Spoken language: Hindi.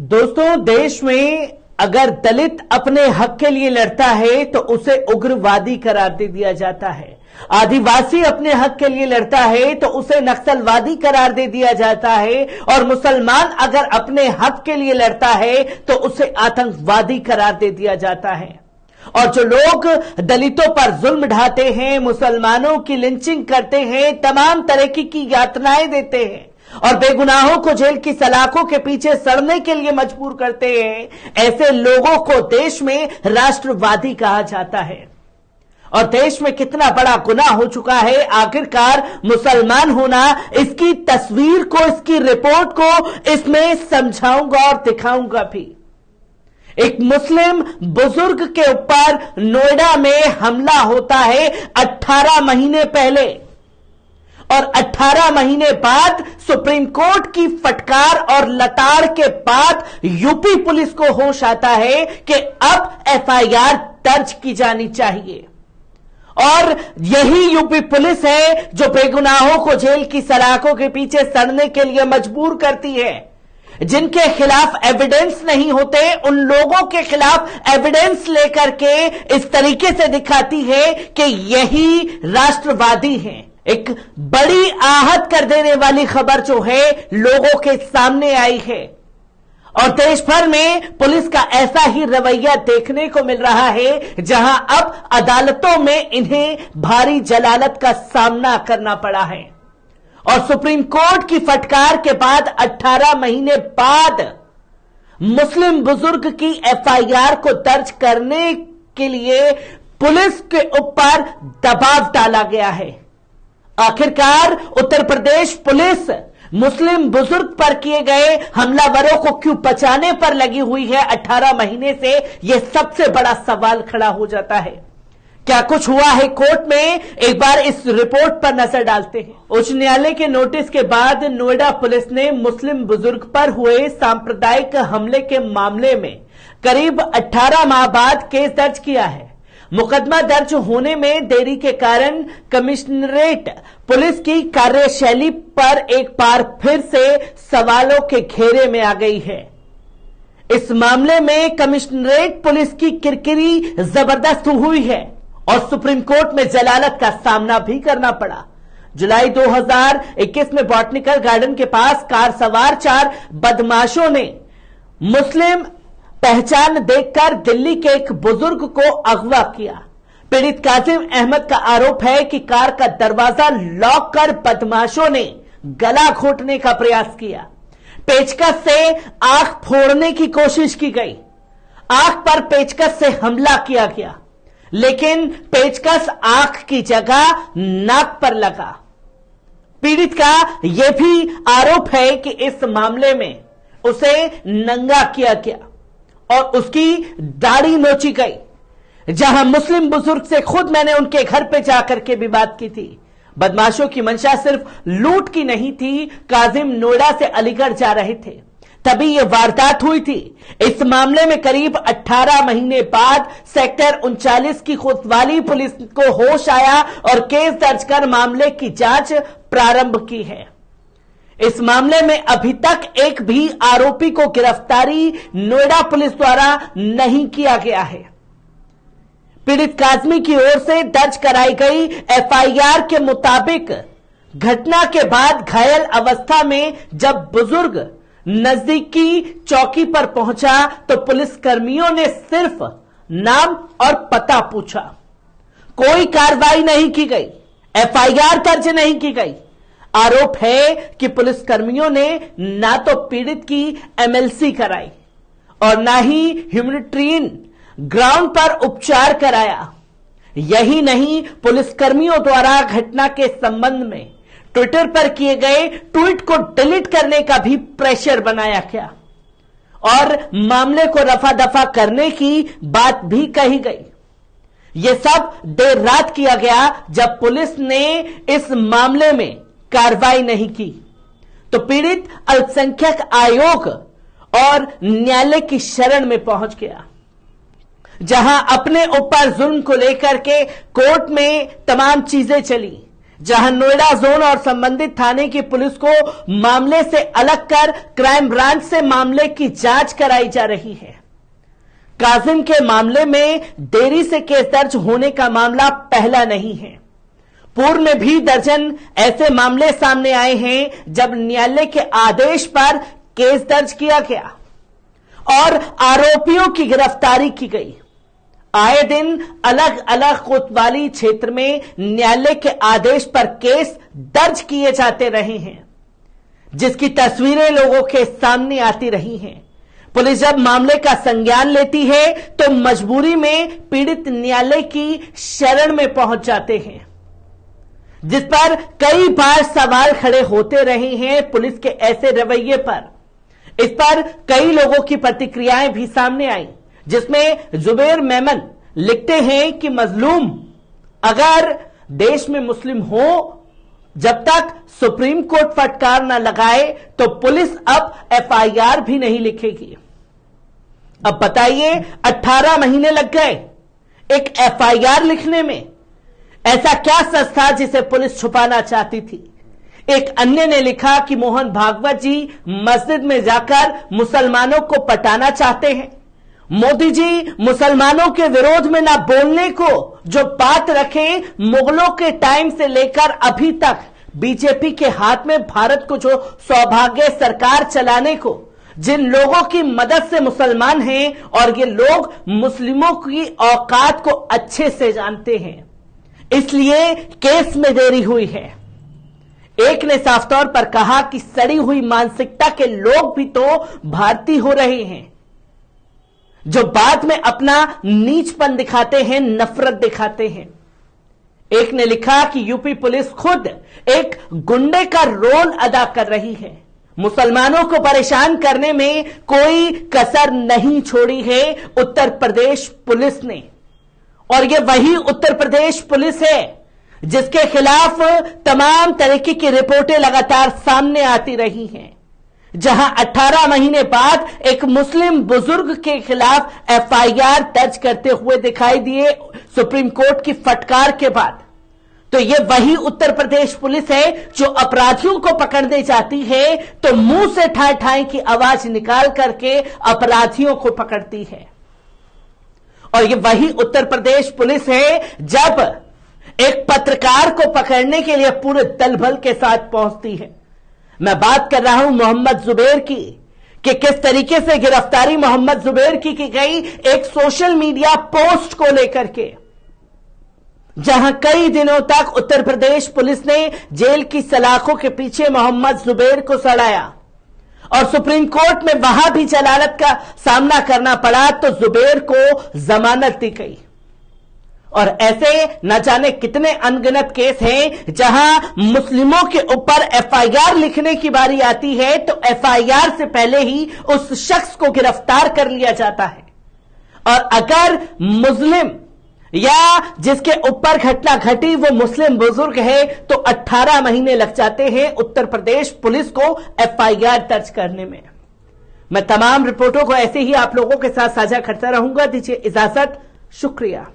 दोस्तों, देश में अगर दलित अपने हक के लिए लड़ता है तो उसे उग्रवादी करार दे दिया जाता है। आदिवासी अपने हक के लिए लड़ता है तो उसे नक्सलवादी करार दे दिया जाता है और मुसलमान अगर अपने हक के लिए लड़ता है तो उसे आतंकवादी करार दे दिया जाता है। और जो लोग दलितों पर जुल्म ढाते हैं, मुसलमानों की लिंचिंग करते हैं, तमाम तरह की यातनाएं देते हैं और बेगुनाहों को जेल की सलाखों के पीछे सड़ने के लिए मजबूर करते हैं, ऐसे लोगों को देश में राष्ट्रवादी कहा जाता है। और देश में कितना बड़ा गुनाह हो चुका है आखिरकार मुसलमान होना, इसकी तस्वीर को, इसकी रिपोर्ट को इसमें समझाऊंगा और दिखाऊंगा भी। एक मुस्लिम बुजुर्ग के ऊपर नोएडा में हमला होता है 18 महीने पहले और 18 महीने बाद सुप्रीम कोर्ट की फटकार और लताड़ के बाद यूपी पुलिस को होश आता है कि अब एफआईआर दर्ज की जानी चाहिए। और यही यूपी पुलिस है जो बेगुनाहों को जेल की सलाखों के पीछे सड़ने के लिए मजबूर करती है। जिनके खिलाफ एविडेंस नहीं होते उन लोगों के खिलाफ एविडेंस लेकर के इस तरीके से दिखाती है कि यही राष्ट्रवादी हैं। एक बड़ी आहत कर देने वाली खबर जो है लोगों के सामने आई है और देश भर में पुलिस का ऐसा ही रवैया देखने को मिल रहा है, जहां अब अदालतों में इन्हें भारी जलालत का सामना करना पड़ा है। और सुप्रीम कोर्ट की फटकार के बाद 18 महीने बाद मुस्लिम बुजुर्ग की एफआईआर को दर्ज करने के लिए पुलिस के ऊपर दबाव डाला गया है। आखिरकार उत्तर प्रदेश पुलिस मुस्लिम बुजुर्ग पर किए गए हमलावरों को क्यों बचाने पर लगी हुई है 18 महीने से, यह सबसे बड़ा सवाल खड़ा हो जाता है। क्या कुछ हुआ है कोर्ट में, एक बार इस रिपोर्ट पर नजर डालते हैं। उच्च न्यायालय के नोटिस के बाद नोएडा पुलिस ने मुस्लिम बुजुर्ग पर हुए सांप्रदायिक हमले के मामले में करीब 18 माह बाद केस दर्ज किया है। मुकदमा दर्ज होने में देरी के कारण कमिश्नरेट पुलिस की कार्यशैली पर एक बार फिर से सवालों के घेरे में आ गई है। इस मामले में कमिश्नरेट पुलिस की किरकिरी जबरदस्त हुई है और सुप्रीम कोर्ट में जलालत का सामना भी करना पड़ा। जुलाई 2021 में बॉटनिकल गार्डन के पास कार सवार 4 बदमाशों ने मुस्लिम पहचान देखकर दिल्ली के एक बुजुर्ग को अगवा किया। पीड़ित काजिम अहमद का आरोप है कि कार का दरवाजा लॉक कर बदमाशों ने गला घोटने का प्रयास किया। पेचकस से आंख फोड़ने की कोशिश की गई। आंख पर पेचकस से हमला किया गया, लेकिन पेचकस आंख की जगह नाक पर लगा। पीड़ित का यह भी आरोप है कि इस मामले में उसे नंगा किया गया और उसकी दाढ़ी नोची गई। जहां मुस्लिम बुजुर्ग से खुद मैंने उनके घर पे जाकर के भी बात की थी। बदमाशों की मंशा सिर्फ लूट की नहीं थी। काजिम नोएडा से अलीगढ़ जा रहे थे, तभी यह वारदात हुई थी। इस मामले में करीब 18 महीने बाद सेक्टर 39 की कोतवाली पुलिस को होश आया और केस दर्ज कर मामले की जांच प्रारंभ की है। इस मामले में अभी तक एक भी आरोपी को गिरफ्तारी नोएडा पुलिस द्वारा नहीं किया गया है। पीड़ित काजमी की ओर से दर्ज कराई गई एफआईआर के मुताबिक घटना के बाद घायल अवस्था में जब बुजुर्ग नजदीकी चौकी पर पहुंचा तो पुलिस कर्मियों ने सिर्फ नाम और पता पूछा। कोई कार्रवाई नहीं की गई, एफआईआर दर्ज नहीं की गई। आरोप है कि पुलिस कर्मियों ने ना तो पीड़ित की एमएलसी कराई और ना ही ह्यूमैनिटेरियन ग्राउंड पर उपचार कराया। यही नहीं, पुलिस कर्मियों द्वारा घटना के संबंध में ट्विटर पर किए गए ट्वीट को डिलीट करने का भी प्रेशर बनाया गया और मामले को रफा दफा करने की बात भी कही गई। यह सब देर रात किया गया जब पुलिस ने इस मामले में कार्रवाई नहीं की तो पीड़ित अल्पसंख्यक आयोग और न्यायालय की शरण में पहुंच गया, जहां अपने ऊपर जुल्म को लेकर के कोर्ट में तमाम चीजें चली। जहां नोएडा जोन और संबंधित थाने की पुलिस को मामले से अलग कर क्राइम ब्रांच से मामले की जांच कराई जा रही है। काजिम के मामले में देरी से केस दर्ज होने का मामला पहला नहीं है। पूर्व में भी दर्जन ऐसे मामले सामने आए हैं जब न्यायालय के आदेश पर केस दर्ज किया गया और आरोपियों की गिरफ्तारी की गई। आए दिन अलग अलग कोतवाली क्षेत्र में न्यायालय के आदेश पर केस दर्ज किए जाते रहे हैं, जिसकी तस्वीरें लोगों के सामने आती रही हैं। पुलिस जब मामले का संज्ञान लेती है तो मजबूरी में पीड़ित न्यायालय की शरण में पहुंच जाते हैं, जिस पर कई बार सवाल खड़े होते रहे हैं पुलिस के ऐसे रवैये पर। इस पर कई लोगों की प्रतिक्रियाएं भी सामने आई, जिसमें जुबैर मेमन लिखते हैं कि मजलूम अगर देश में मुस्लिम हो, जब तक सुप्रीम कोर्ट फटकार न लगाए तो पुलिस अब एफआईआर भी नहीं लिखेगी। अब बताइए, 18 महीने लग गए एक एफआईआर लिखने में। ऐसा क्या सच था जिसे पुलिस छुपाना चाहती थी? एक अन्य ने लिखा कि मोहन भागवत जी मस्जिद में जाकर मुसलमानों को पटाना चाहते हैं। मोदी जी मुसलमानों के विरोध में ना बोलने को जो बात रखे, मुगलों के टाइम से लेकर अभी तक बीजेपी के हाथ में भारत को जो सौभाग्य सरकार चलाने को, जिन लोगों की मदद से मुसलमान हैं और ये लोग मुस्लिमों की औकात को अच्छे से जानते हैं, इसलिए केस में देरी हुई है। एक ने साफ तौर पर कहा कि सड़ी हुई मानसिकता के लोग भी तो भारतीय हो रहे हैं, जो बाद में अपना नीचपन दिखाते हैं, नफरत दिखाते हैं। एक ने लिखा कि यूपी पुलिस खुद एक गुंडे का रोल अदा कर रही है। मुसलमानों को परेशान करने में कोई कसर नहीं छोड़ी है उत्तर प्रदेश पुलिस ने। और यह वही उत्तर प्रदेश पुलिस है जिसके खिलाफ तमाम तरीके की रिपोर्टें लगातार सामने आती रही हैं, जहां 18 महीने बाद एक मुस्लिम बुजुर्ग के खिलाफ एफआईआर दर्ज करते हुए दिखाई दिए सुप्रीम कोर्ट की फटकार के बाद। तो यह वही उत्तर प्रदेश पुलिस है जो अपराधियों को पकड़ने जाती है तो मुंह से ठाई ठाई की आवाज निकाल करके अपराधियों को पकड़ती है। और यह वही उत्तर प्रदेश पुलिस है जब एक पत्रकार को पकड़ने के लिए पूरे दल बल के साथ पहुंचती है। मैं बात कर रहा हूं मोहम्मद जुबैर की, कि किस तरीके से गिरफ्तारी मोहम्मद जुबैर की गई एक सोशल मीडिया पोस्ट को लेकर के, जहां कई दिनों तक उत्तर प्रदेश पुलिस ने जेल की सलाखों के पीछे मोहम्मद जुबैर को सड़ाया और सुप्रीम कोर्ट में वहां भी जलालत का सामना करना पड़ा तो जुबैर को जमानत दी गई। और ऐसे न जाने कितने अनगिनत केस हैं जहां मुस्लिमों के ऊपर एफआईआर लिखने की बारी आती है तो एफआईआर से पहले ही उस शख्स को गिरफ्तार कर लिया जाता है। और अगर मुस्लिम या जिसके ऊपर घटना घटी वो मुस्लिम बुजुर्ग है तो 18 महीने लग जाते हैं उत्तर प्रदेश पुलिस को एफआईआर दर्ज करने में। मैं तमाम रिपोर्टों को ऐसे ही आप लोगों के साथ साझा करता रहूंगा। दीजिए इजाजत, शुक्रिया।